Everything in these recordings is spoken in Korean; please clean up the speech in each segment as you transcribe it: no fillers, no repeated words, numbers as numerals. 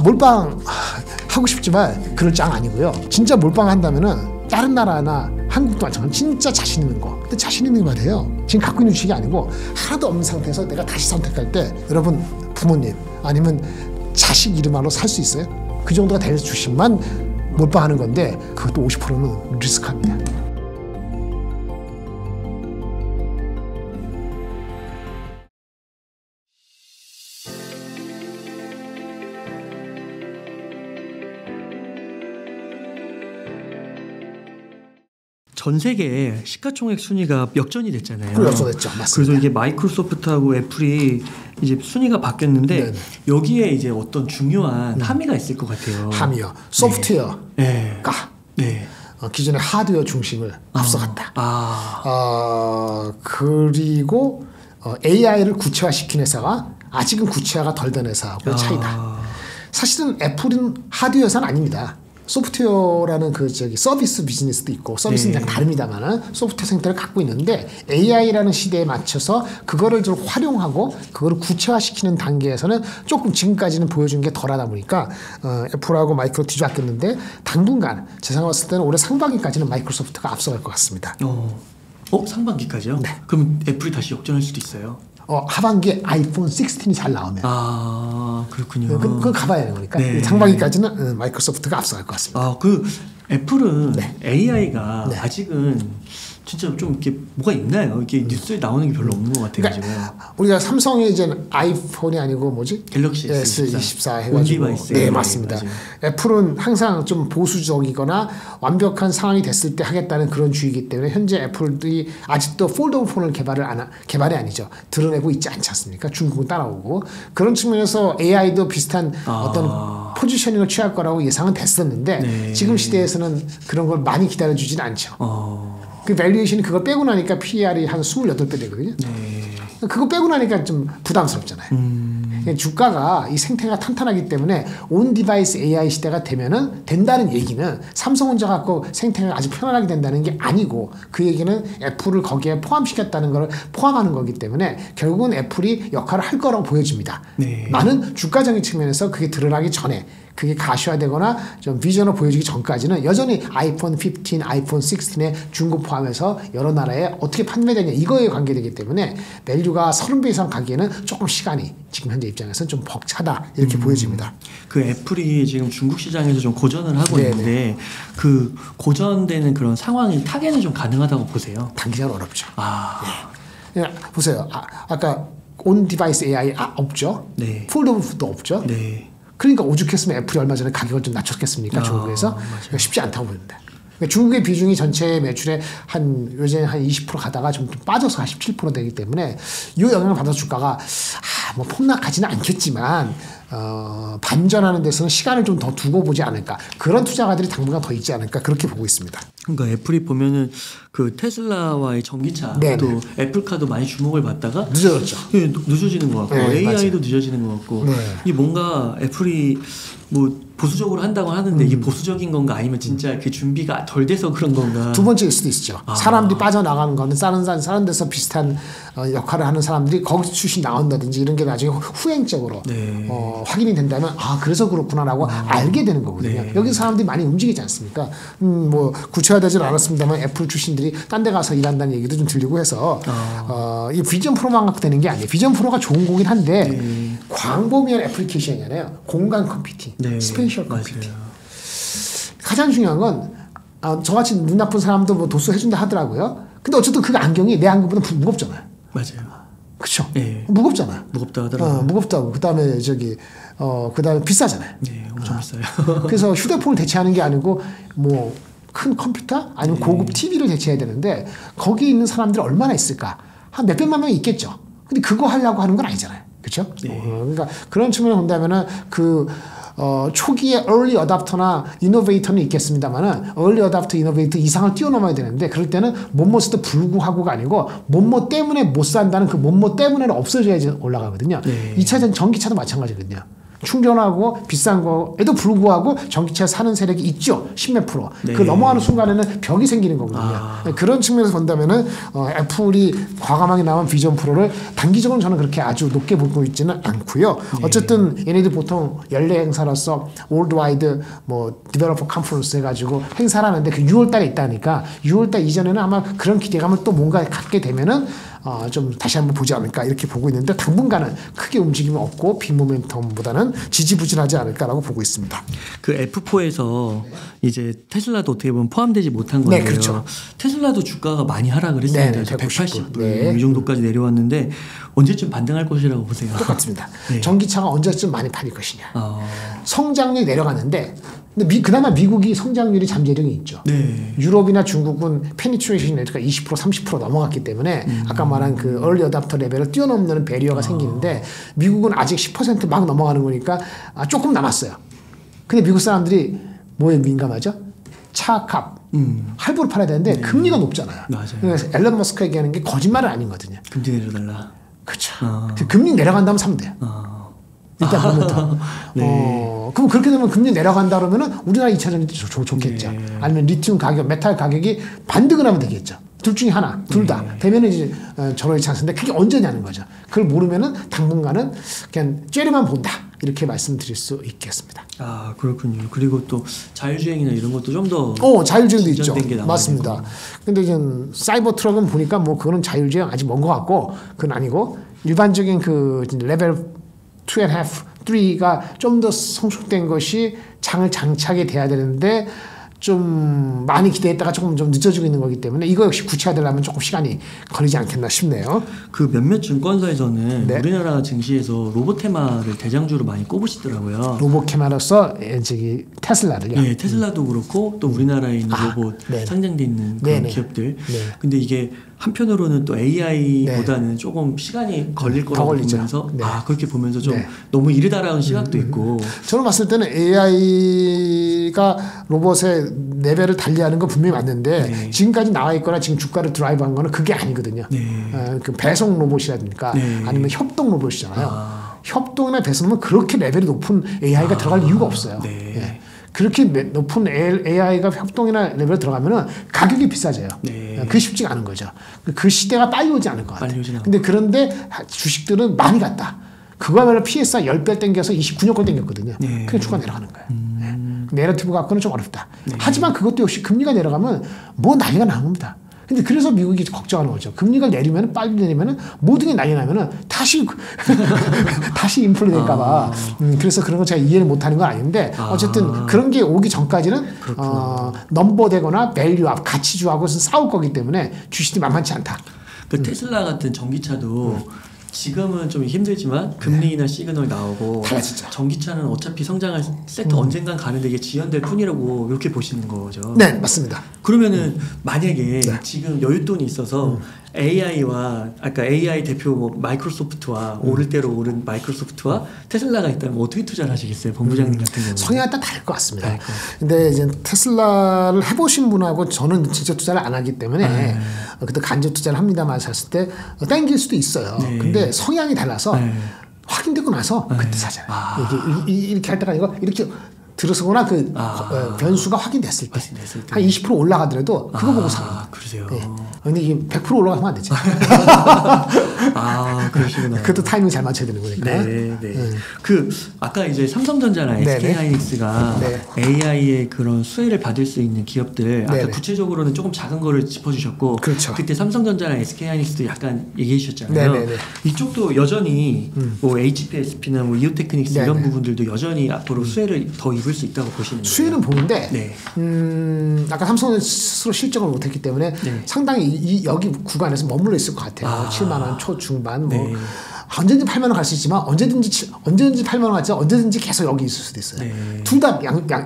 몰빵 하고 싶지만 그럴 짱 아니고요. 진짜 몰빵 한다면은 다른 나라나 한국도 마찬가지로 진짜 자신 있는 거. 근데 자신 있는 거 말이에요. 지금 갖고 있는 주식이 아니고 하나도 없는 상태에서 내가 다시 선택할 때 여러분 부모님 아니면 자식 이름으로 살 수 있어요? 그 정도가 될 주식만 몰빵하는 건데 그것도 50%는 리스크합니다. 전 세계 시가총액 순위가 역전이 됐잖아요. 역전됐죠. 맞습니다. 그래서 이게 마이크로소프트하고 애플이 이제 순위가 바뀌었는데 네네. 여기에 이제 어떤 중요한 함의가 있을 것 같아요. 함의요. 소프트웨어가 네. 기존의 하드웨어 중심을 앞서갔다. 그리고 AI를 구체화시킨 회사가 아직은 구체화가 덜 된 회사하고의 차이다. 사실은 애플은 하드웨어 회사는 아닙니다. 소프트웨어라는 서비스 비즈니스도 있고 서비스는 그냥 다릅니다만 소프트웨어 생태를 갖고 있는데 AI라는 시대에 맞춰서 그거를 좀 활용하고 그거를 구체화시키는 단계에서는 조금 지금까지는 보여준 게 덜하다 보니까 애플하고 마이크로 뒤집었는데 당분간 제 생각 봤을 때는 올해 상반기까지는 마이크로소프트가 앞서갈 것 같습니다. 상반기까지요? 네. 그럼 애플이 다시 역전할 수도 있어요? 하반기에 아이폰 16이 잘 나오면. 그렇군요. 그건 가봐야 되는 거니까. 네. 상반기까지는 마이크로소프트가 앞서갈 것 같습니다. 애플은 AI가 아직은 진짜 좀 이렇게 뭐가 있나요? 이게 뉴스에 나오는 게 별로 없는 것 같아요. 그러니까 우리가 삼성이 이제 아이폰이 아니고 뭐지? 갤럭시 S24 해가지고. 네, 맞습니다. 맞아요. 애플은 항상 좀 보수적이거나 완벽한 상황이 됐을 때 하겠다는 그런 주의이기 때문에 현재 애플이 아직도 폴더블 폰을 개발이 아니죠. 드러내고 있지 않지 않습니까? 중국은 따라오고 그런 측면에서 AI도 비슷한 어떤 포지셔닝을 취할 거라고 예상은 됐었는데 지금 시대에서는 그런 걸 많이 기다려주지는 않죠. 그 밸류에이션이 그걸 빼고 나니까 PER이 한 28배 되거든요. 그거 빼고 나니까 좀 부담스럽잖아요. 주가가 이 생태가 탄탄하기 때문에 온 디바이스 AI 시대가 된다는 얘기는 삼성전자 갖고 생태가 아주 편안하게 된다는 게 아니고 그 얘기는 애플을 거기에 포함시켰다는 걸 포함하는 거기 때문에 결국은 애플이 역할을 할 거라고 보여집니다. 많은 주가적인 측면에서 그게 드러나기 전에 그게 가시화되거나 좀 비전을 보여주기 전까지는 여전히 아이폰 15, 아이폰 16의 중국 포함해서 여러 나라에 어떻게 판매되냐 이거에 관계되기 때문에 밸류가 30배 이상 가기에는 조금 시간이 지금 현재 입장에서는 좀 벅차다 이렇게 보여집니다. 그 애플이 지금 중국 시장에서 좀 고전을 하고 있는데 그 고전되는 그런 상황이 타개는 좀 가능하다고 보세요? 단기적으로 어렵죠. 보세요. 아까 온 디바이스 AI 없죠? 폴더블도 없죠? 그러니까 오죽했으면 애플이 얼마 전에 가격을 좀 낮췄겠습니까? 중국에서. 쉽지 않다고 보입니다. 그러니까 중국의 비중이 전체 매출의 요새 한 20% 가다가 좀 빠져서 한 17% 되기 때문에 이 영향을 받아서 주가가 뭐 폭락하지는 않겠지만 반전하는 데서는 시간을 좀 더 두고 보지 않을까. 그런 투자가들이 당분간 더 있지 않을까 그렇게 보고 있습니다. 그러니까 애플이 보면은 그 테슬라와의 전기차 또 애플카도 많이 주목을 받다가 늦어졌죠. 늦어지는 것 같고 AI도 늦어지는 것 같고 이게 뭔가 애플이 뭐 보수적으로 한다고 하는데 이게 보수적인 건가 아니면 진짜 그 준비가 덜 돼서 그런 건가? 두 번째일 수도 있죠. 사람들이 빠져나가는 거는 다른 데서 비슷한 역할을 하는 사람들이 거기서 출신 나온다든지 이런 게 나중에 후행적으로 확인이 된다면 그래서 그렇구나라고 알게 되는 거거든요. 여기 사람들이 많이 움직이지 않습니까? 뭐 구체화되지는 않았습니다만 애플 출신들이 딴 데 가서 일한다는 얘기도 좀 들리고 해서 이 비전 프로만 갖고 되는 게 아니에요. 비전 프로가 좋은 거긴 한데 광범위한 애플리케이션이잖아요. 공간 컴퓨팅, 스페이셜 컴퓨팅. 가장 중요한 건 저같이 눈 나쁜 사람도 뭐 도수해준다 하더라고요. 근데 어쨌든 그 안경이 내 안경보다 무겁잖아요. 맞아요. 그렇죠. 무겁잖아요. 무겁다 하더라고요. 무겁다고. 그다음에 그다음에 비싸잖아요. 엄청 비싸요. 그래서 휴대폰을 대체하는 게 아니고 뭐 큰 컴퓨터 아니면 고급 TV를 대체해야 되는데 거기 있는 사람들이 얼마나 있을까? 한 몇백만 명이 있겠죠. 근데 그거 하려고 하는 건 아니잖아요. 그렇죠? 그러니까 그런 측면을 본다면은 초기에 early adopter나 innovator는 있겠습니다만은 early adopter, innovator 이상을 뛰어넘어야 되는데 그럴 때는 뭐뭐도 불구하고가 아니고 뭐뭐 때문에 못 산다는 그 뭐뭐 때문에는 없어져야지 올라가거든요. 2차 전기차도 마찬가지거든요. 충전하고 비싼 거에도 불구하고 전기차 사는 세력이 있죠. 10몇 %. 네. 그 넘어가는 순간에는 벽이 생기는 거거든요. 그런 측면에서 본다면은 애플이 과감하게 나온 비전 프로를 단기적으로 저는 그렇게 아주 높게 보고 있지는 않고요. 어쨌든 얘네들 보통 연례 행사로서 월드와이드 뭐 디벨로퍼 컨퍼런스 해가지고 행사를 하는데 그 6월달에 있다니까 6월달 이전에는 아마 그런 기대감을 또 뭔가 갖게 되면은 좀 다시 한번 보지 않을까 이렇게 보고 있는데 당분간은 크게 움직임은 없고 빅모멘텀보다는 지지부진하지 않을까라고 보고 있습니다. 그 F4에서 이제 테슬라도 어떻게 보면 포함되지 못한 건데요. 네, 그렇죠. 테슬라도 주가가 많이 하락을 했습니다. 네, 180불 네. 이 정도까지 내려왔는데 언제쯤 반등할 것이라고 보세요? 똑같습니다. 네. 전기차가 언제쯤 많이 팔릴 것이냐. 성장률이 내려가는데 근데 그나마 미국이 성장률이 잠재력이 있죠. 네. 유럽이나 중국은 페니트레이션 레이트가 20% 30% 넘어갔기 때문에 아까 말한 그 얼리 어답터 레벨을 뛰어넘는 배리어가 생기는데 미국은 아직 10% 막 넘어가는 거니까 조금 남았어요. 근데 미국 사람들이 뭐에 민감하죠? 차값 할부로 팔아야 되는데 금리가 높잖아요. 맞아요. 그래서 앨런 머스크 얘기하는 게 거짓말은 아닌 거거든요. 금리 내려달라. 그렇죠. 금리 내려간다면 사면 돼요. 일단 보면 네. 그럼 그렇게 되면 금리 내려간다 그러면은 우리나라 2차 전지 좋겠죠. 네. 아니면 리튬 가격, 메탈 가격이 반등을 하면 되겠죠. 둘 중에 하나, 둘 다 되면은 이제 저로의 찬스인데 그게 언제냐는 거죠. 그걸 모르면은 당분간은 그냥 째려만 본다 이렇게 말씀드릴 수 있겠습니다. 아 그렇군요. 그리고 또 자율주행이나 이런 것도 좀 더 자율주행도 있죠. 게 맞습니다. 근데 이제 사이버 트럭은 보니까 뭐 그거는 자율주행 아직 먼 것 같고 그건 아니고 일반적인 그 레벨 2.5, 3가 좀 더 성숙된 것이 장을 장착이 돼야 되는데 좀 많이 기대했다가 조금 좀 늦어지고 있는 거기 때문에 이거 역시 구체화되려면 조금 시간이 걸리지 않겠나 싶네요. 그 몇몇 증권사에서는 네. 우리나라 증시에서 로보테마를 대장주로 많이 꼽으시더라고요. 로보케마로서 저기 테슬라를요. 네, 테슬라도 그렇고 또 우리나라에 있는 로봇 네네. 상장돼 있는 그런 네네. 기업들. 네. 근데 이게 한편으로는 또 AI보다는 조금 시간이 걸릴 거라고 걸리죠. 보면서 네. 그렇게 보면서 좀 네. 너무 이르다라는 시각도 있고. 저는 봤을 때는 AI가 로봇의 레벨을 달리하는 건 분명히 맞는데 네. 지금까지 나와 있거나 지금 주가를 드라이브한 거는 그게 아니거든요. 네. 그 배송 로봇이라든가 네. 아니면 협동 로봇이잖아요. 협동이나 배송은 그렇게 레벨이 높은 AI가 들어갈 이유가 없어요. 네. 예. 그렇게 높은 AI가 협동이나 레벨에 들어가면은 가격이 비싸져요. 네. 그게 쉽지가 않은 거죠. 그 시대가 빨리 오지 않을 것 같아요. 빨리 오진 않아요. 근데 그런데 주식들은 많이 갔다. 그거야말로 PSR 10배 땡겨서 29년 걸 땡겼거든요. 네. 그게 주가 내려가는 거예요. 네. 내러티브 갖고는 좀 어렵다. 하지만 그것도 역시 금리가 내려가면 뭐 난리가 나는 겁니다. 근데 그래서 미국이 걱정하는 거죠. 금리가 내리면 빨리 내리면 모든 게 난리 나면은 다시 인플레 될까봐. 그래서 그런 거 제가 이해를 못하는 건 아닌데 어쨌든 그런 게 오기 전까지는 넘버되거나 밸류업 가치주하고 싸울 거기 때문에 주식이 만만치 않다. 그 테슬라 같은 전기차도 지금은 좀 힘들지만 금리나 시그널이 나오고 달라지죠. 전기차는 어차피 성장할 세트 언젠간 가는데 이게 지연될 뿐이라고 이렇게 보시는 거죠. 네, 맞습니다. 그러면은 만약에 지금 여윳돈이 있어서 AI와 아까 AI 대표 뭐 마이크로소프트와 오를 대로 오른 마이크로소프트와 테슬라가 있다면 어떻게 투자를 하시겠어요, 본부장님 같은 경우는? 성향에 따라 다를 것 같습니다. 근데 이제 테슬라를 해보신 분하고 저는 직접 투자를 안 하기 때문에 그때 간접 투자를 합니다만 샀을 때 땡길 수도 있어요. 네. 근데 성향이 달라서 확인되고 나서 그때 사잖아요. 이렇게 할 때가 아니고 이렇게 들어서거나 그 변수가 확인됐을 때 한 20% 올라가더라도 그거 보고 사는 거예요. 그러세요. 네. 근데 이게 100% 올라가면 안 되지. 그러시구나. 그것도 타이밍 잘 맞춰야 되는 거니까. 네. 그 아까 이제 삼성전자나 SK하이닉스가 AI의 그런 수혜를 받을 수 있는 기업들 아까 구체적으로는 조금 작은 거를 짚어주셨고 그렇죠. 그때 삼성전자나 SK하이닉스도 약간 얘기해 주셨잖아요. 네네네. 이쪽도 여전히 뭐 HPSP나 뭐 이오테크닉스 이런 부분들도 여전히 앞으로 수혜를 더 입을 수 있다고 보시는 거예요? 수혜는 보는데 아까 삼성은 스스로 실적을 못했기 때문에 상당히 여기 구간에서 머물러 있을 것 같아요. 7만 원 초중반 뭐 언제든지 8만 원 갈 수 있지만 언제든지 8만 원 갈지 언제든지 계속 여기 있을 수도 있어요. 둘 다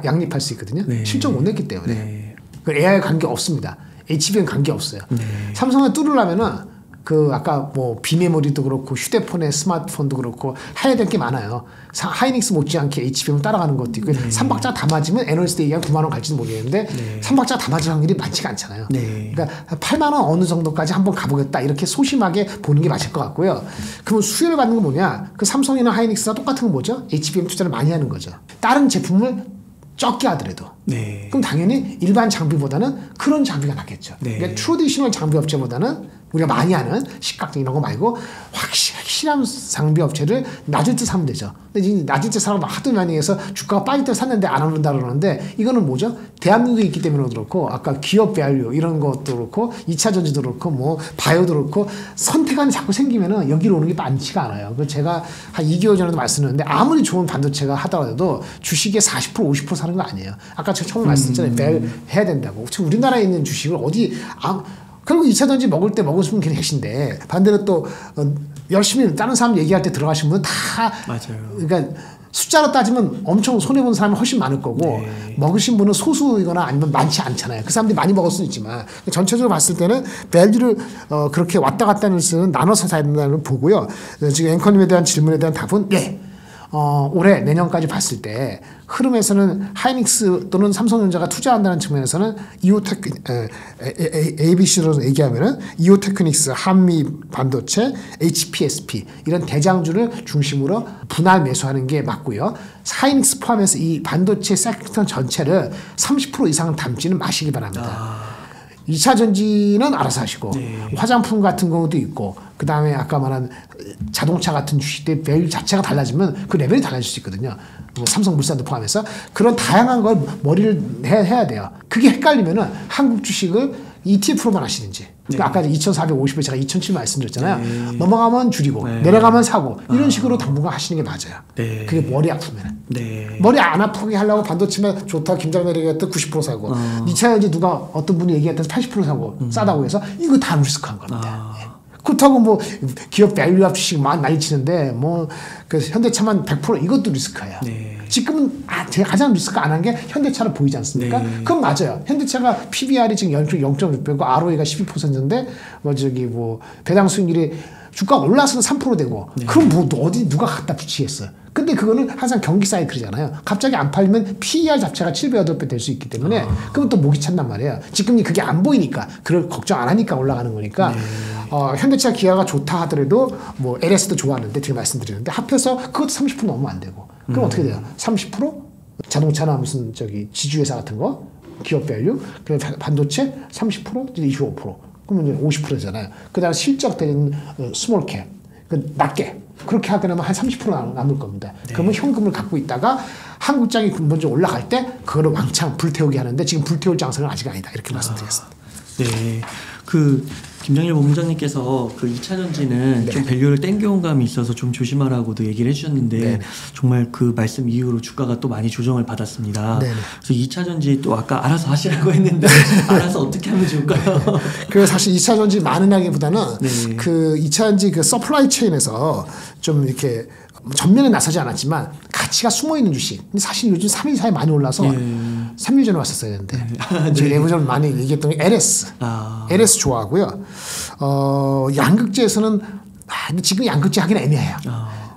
양립할 수 있거든요. 실적 못 냈기 때문에 그 AI 관계 없습니다. HBM 관계 없어요. 삼성을 뚫으려면은 그 아까 뭐 비메모리도 그렇고 휴대폰에 스마트폰도 그렇고 해야 될 게 많아요. 하이닉스 못지않게 HBM을 따라가는 것도 있고 네. 3박자 다 맞으면 애널리스트 얘기한 9만 원 갈지도 모르겠는데 네. 3박자 다 맞을 확률이 많지가 않잖아요. 네. 그러니까 8만 원 어느 정도까지 한번 가보겠다 이렇게 소심하게 보는 게 맞을 것 같고요. 그러면 수혜를 받는 건 뭐냐? 그 삼성이나 하이닉스가 똑같은 건 뭐죠? HBM 투자를 많이 하는 거죠. 다른 제품을 적게 하더라도. 네. 그럼 당연히 일반 장비보다는 그런 장비가 낫겠죠. 네. 그러니까 트래디셔널 장비 업체보다는 우리가 많이 하는 식각등 이런 거 말고 확실한 장비 업체를 낮을 때 사면 되죠. 근데 지금 낮을 때 사면 하도 많이 해서 주가가 빠질 때 샀는데 안 오른다 그러는데 이거는 뭐죠? 대한민국에 있기 때문에 그렇고 아까 기업 밸류 이런 것도 그렇고 2차 전지도 그렇고 뭐 바이오도 그렇고 선택안이 자꾸 생기면은 여기로 오는 게 많지가 않아요. 그래서 제가 한 2개월 전에도 말씀드렸는데 아무리 좋은 반도체가 하더라도 주식의 40% 50% 사는 거 아니에요. 아까 제가 처음에 말씀드렸잖아요. 밸 해야 된다고. 지금 우리나라에 있는 주식을 어디 그리고 2차 전지 먹을 때 먹으시면 계신데 반대로 또 열심히 다른 사람 얘기할 때 들어가신 분은 다 맞아요. 그러니까 숫자로 따지면 엄청 손해본 사람이 훨씬 많을 거고 네. 먹으신 분은 소수이거나 아니면 많지 않잖아요. 그 사람들이 많이 먹을 수는 있지만 전체적으로 봤을 때는 밸류를 그렇게 왔다 갔다 하는 수는 나눠서 사야 된다는 걸 보고요. 지금 앵커님에 대한 질문에 대한 답은 네. 올해 내년까지 봤을 때 흐름에서는 하이닉스 또는 삼성전자가 투자한다는 측면에서는 ABC로 얘기하면은 이오테크닉스, 한미 반도체, HPSP 이런 대장주를 중심으로 분할 매수하는 게 맞고요. 하이닉스 포함해서 이 반도체 섹터 전체를 30% 이상 담지는 마시기 바랍니다. 2차 전지는 알아서 하시고 네. 화장품 같은 경우도 있고 그 다음에 아까 말한 자동차 같은 주식들 밸류 자체가 달라지면 그 레벨이 달라질 수 있거든요. 뭐 삼성물산도 포함해서 그런 다양한 걸 머리를 해야 돼요. 그게 헷갈리면은 한국 주식을 ETF로만 하시든지 네. 아까 2,450에 제가 2,007 말씀드렸잖아요. 네. 넘어가면 줄이고 네. 내려가면 사고 이런 식으로 당분간 하시는 게 맞아요. 네. 그게 머리 아프면. 네. 머리 안 아프게 하려고 반도체면 좋다 김장렬이 얘기했던 90% 사고 2차 전지 누가 어떤 분이 얘기했던 80% 사고 싸다고 해서 이거 다 리스크한 겁니다. 그렇다고 뭐 기업 밸류업 주식 막 난리 치는데 뭐 그 현대차만 100% 이것도 리스크예요. 네. 지금은 제가 가장 리스크 안 한 게 현대차로 보이지 않습니까? 네. 그건 맞아요. 현대차가 PBR이 지금 0.6배고 ROE가 12%인데 뭐 저기 뭐 배당 수익률이 주가가 올라서는 3% 되고 네. 그럼 뭐 어디 누가 갖다 붙이겠어요. 근데 그거는 항상 경기 사이클이잖아요. 갑자기 안 팔리면 PER 자체가 7배, 8배 될 수 있기 때문에 그럼 또 목이 찬단 말이에요. 지금 그게 안 보이니까 그걸 걱정 안 하니까 올라가는 거니까 네. 현대차 기아가 좋다 하더라도 뭐 LS도 좋아하는데 제가 말씀드리는데 합해서 그것도 30% 넘으면 안 되고 그럼 어떻게 돼요? 30%? 자동차나 무슨 저기 지주회사 같은 거 기업 밸류 그리고 반도체 30% 25% 그러면 이제 50%잖아요. 그다음 실적 되는 스몰캡 그 낮게 그렇게 하게 되면 한 30% 남을 겁니다. 네. 그러면 현금을 갖고 있다가 한국장이 먼저 올라갈 때 그거를 왕창 불태우게 하는데 지금 불태울 장소는 아직 아니다 이렇게 말씀드리겠습니다. 네. 그 김장렬 본부장님께서 그 2차 전지는 네. 좀 밸류를 땡겨온 감이 있어서 좀 조심하라고도 얘기를 해주셨는데 네. 정말 그 말씀 이후로 주가가 또 많이 조정을 받았습니다. 네. 그래서 2차 전지 또 아까 알아서 하시라고 했는데 알아서 어떻게 하면 좋을까요? 그 사실 2차 전지 많은 하기보다는 네. 그 2차 전지 그 서플라이 체인에서 좀 이렇게 전면에 나서지 않았지만 가치가 숨어 있는 주식. 근데 사실 요즘 3일 사이에 많이 올라서 3일 전에 왔었어야 되는데 저희 내부적으로 많이 얘기했던 게 LS. LS 좋아하고요. 양극재에서는 근데 지금 양극재 하기는 애매해요.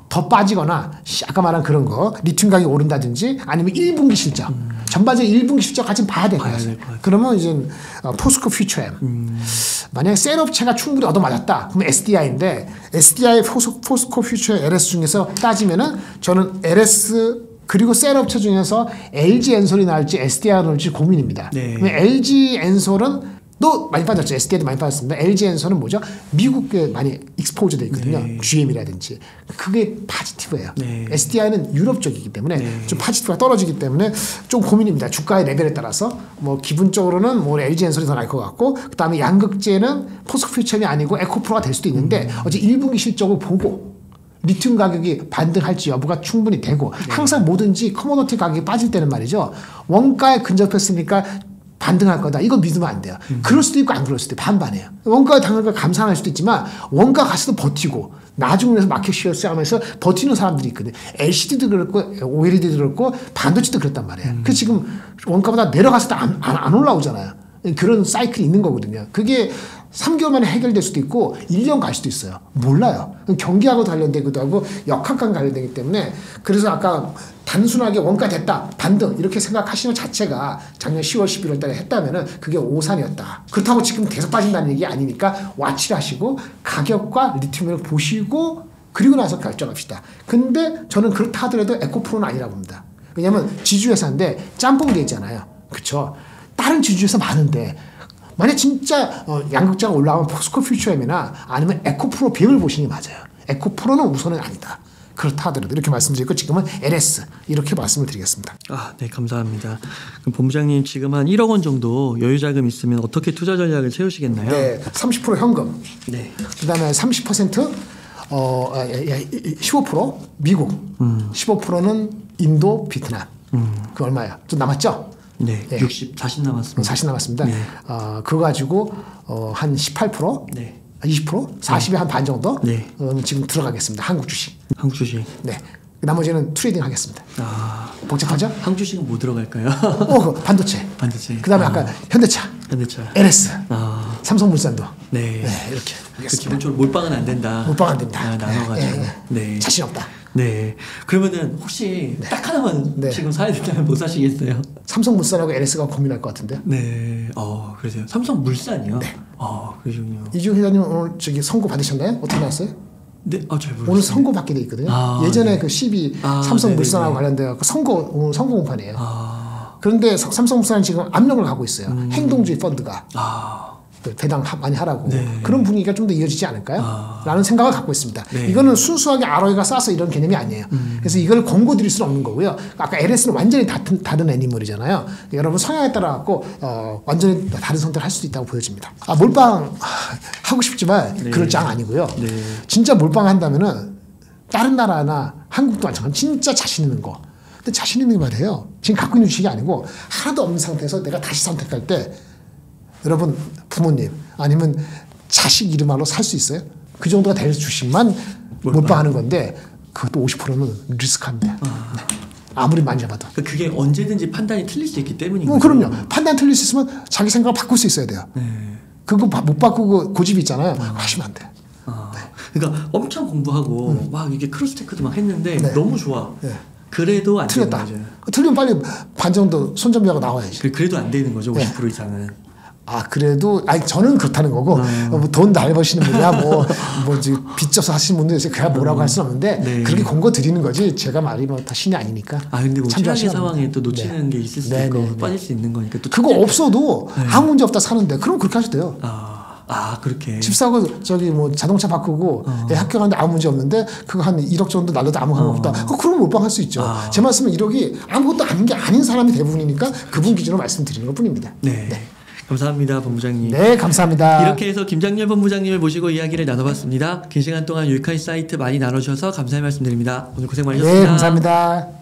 더 빠지거나 아까 말한 그런 거 리튬 가격이 오른다든지 아니면 1분기 실적 전반적인 1분기 실적 같이 봐야 될 것 같아요. 그러면 이제 포스코 퓨처엠 만약에 셀 업체가 충분히 얻어맞았다 그러면 SDI인데 SDI 포스코 퓨처 LS 중에서 따지면은 저는 LS 그리고 셀 업체 중에서 LG 엔솔이 나올지 SDI가 나올지 고민입니다. 네. LG 엔솔은 또 많이 빠졌죠. SDI도 많이 빠졌습니다. LG 엔솔은 뭐죠? 미국에 많이 익스포즈 되어 있거든요. 네. GM이라든지. 그게 파지티브예요. 네. SDI는 유럽 쪽이기 때문에 좀 파지티브가 떨어지기 때문에 좀 고민입니다. 주가의 레벨에 따라서 뭐 기분적으로는 뭐 LG 엔솔이 더 나을 것 같고 그다음에 양극재는 포스코퓨처엠이 아니고 에코프로가 될 수도 있는데 어제 1분기 실적을 보고 리튬 가격이 반등할지 여부가 충분히 되고 항상 뭐든지 커머더티 가격이 빠질 때는 말이죠. 원가에 근접했으니까 반등할 거다. 이거 믿으면 안 돼요. 그럴 수도 있고 안 그럴 수도 있고 반반이에요. 원가에 당연히 감상할 수도 있지만 원가 가서도 버티고 나중에 마켓쉐어 싸움에서 버티는 사람들이 있거든요. LCD도 그렇고 OLED도 그렇고 반도체도 그렇단 말이에요. 그래서 지금 원가보다 내려가서도 안 올라오잖아요. 그런 사이클이 있는 거거든요. 그게 3개월 만에 해결될 수도 있고 1년 갈 수도 있어요. 몰라요. 경기하고 관련되기도 하고 역학과 관련되기 때문에 그래서 아까 단순하게 원가 됐다 반등 이렇게 생각하시는 자체가 작년 10월 11월 달에 했다면은 그게 오산이었다. 그렇다고 지금 계속 빠진다는 얘기 아니니까 와치를 하시고 가격과 리튬을 보시고 그리고 나서 결정합시다. 근데 저는 그렇다 하더라도 에코프로는 아니라고 봅니다. 왜냐면 지주회사인데 짬뽕돼 있잖아요. 그렇죠? 다른 지주회사 많은데 만약 진짜 양극재가 올라가면 포스코 퓨처엠이나 아니면 에코프로 비행을 보시는 게 맞아요. 에코프로는 우선은 아니다. 그렇다 하더라도 이렇게 말씀드리고 지금은 LS 이렇게 말씀을 드리겠습니다. 네, 감사합니다. 그럼 본부장님 지금 한 1억 원 정도 여유 자금 있으면 어떻게 투자 전략을 세우시겠나요? 네, 30% 현금. 네. 그다음에 30% 15% 미국, 15%는 인도, 베트남. 그 얼마야? 좀 남았죠? 네, 40 남았습니다. 40 남았습니다. 네. 그거 가지고 한 18%, 네. 20%, 40의 한 반 정도 네. 지금 들어가겠습니다. 한국 주식. 한국 주식. 네. 나머지는 트레이딩 하겠습니다. 복잡하죠? 한국 주식은 뭐 들어갈까요? 반도체. 반도체. 그다음에 아까 현대차, LS, 삼성물산도. 네. 이렇게. 기본적으로 몰빵은 안 된다. 몰빵 안 된다. 나눠가지고. 네. 자신 없다. 네. 그러면은 혹시 딱 하나만 지금 사야 된다면 뭐 사시겠어요? 삼성물산하고 LS가 고민할 것 같은데. 네. 그러세요. 삼성물산이요? 네. 그러시군요. 이중 회장님 오늘 선고 받으셨나요? 어떻게 나왔어요? 네, 잘 모르겠어요. 오늘 선고 받게 돼 있거든요. 예전에 그 12 삼성물산하고 관련되어 오늘 선고 공판이에요. 그런데 삼성물산은 지금 압력을 가고 있어요. 행동주의 펀드가. 배당 많이 하라고. 네. 그런 분위기가 좀 더 이어지지 않을까요? 라는 생각을 갖고 있습니다. 네. 이거는 순수하게 ROE가 싸서 이런 개념이 아니에요. 그래서 이걸 권고 드릴 수는 없는 거고요. 아까 LS는 완전히 다른 애니멀이잖아요. 여러분 성향에 따라 갖고 완전히 다른 선택을 할 수도 있다고 보여집니다. 몰빵 하고 싶지만 네. 그럴 장 아니고요. 네. 진짜 몰빵 한다면은 다른 나라나 한국도 마찬가지 진짜 자신 있는 거. 근데 자신 있는 게 말이에요. 지금 갖고 있는 주식이 아니고 하나도 없는 상태에서 내가 다시 선택할 때 여러분 부모님 아니면 자식 이름으로 살 수 있어요? 그 정도가 될 주식만 몰빵하는 건데 그것도 50%는 리스크합니다. 아무리 많이 잡아도. 그게 언제든지 판단이 틀릴 수 있기 때문인 거죠. 그럼요. 판단 틀릴 수 있으면 자기 생각을 바꿀 수 있어야 돼요. 네. 그거 못 바꾸고 고집이 있잖아요. 하시면 안 돼. 그러니까 엄청 공부하고 막 이게 크로스테크도 막 했는데 너무 좋아. 그래도 안 틀렸다. 되는 거죠. 틀리면 빨리 반 정도 손정비하고 나와야지. 그래도 안 되는 거죠. 50% 이상은. 그래도 저는 그렇다는 거고 돈 잘 버시는 분이야 빚져서 하시는 분들 이제 그야 뭐라고 할 수는 없는데 네. 그렇게 공고 드리는 거지 제가 말이 다 신이 아니니까. 근데 최악의 상황에 또 놓치는 게 있을 수도 있고 빠질 수 있는 거니까 또 그거 없어도 아무 문제 없다 사는데 그럼 그렇게 하셔도 돼요. 그렇게 집 사고 자동차 바꾸고 애 학교 가는데 아무 문제 없는데 그거 한 1억 정도 날려도 아무 상관 없다. 그럼 몰빵할 수 있죠. 제 말씀은 1억이 아무것도 아닌 게 아닌 사람이 대부분이니까 그분 기준으로 말씀드리는 것 뿐입니다. 네. 감사합니다, 본부장님. 네, 감사합니다. 이렇게 해서 김장렬 본부장님을 모시고 이야기를 나눠봤습니다. 긴 시간 동안 유익한 사이트 많이 나눠주셔서 감사의 말씀드립니다. 오늘 고생 많으셨습니다. 네, 감사합니다.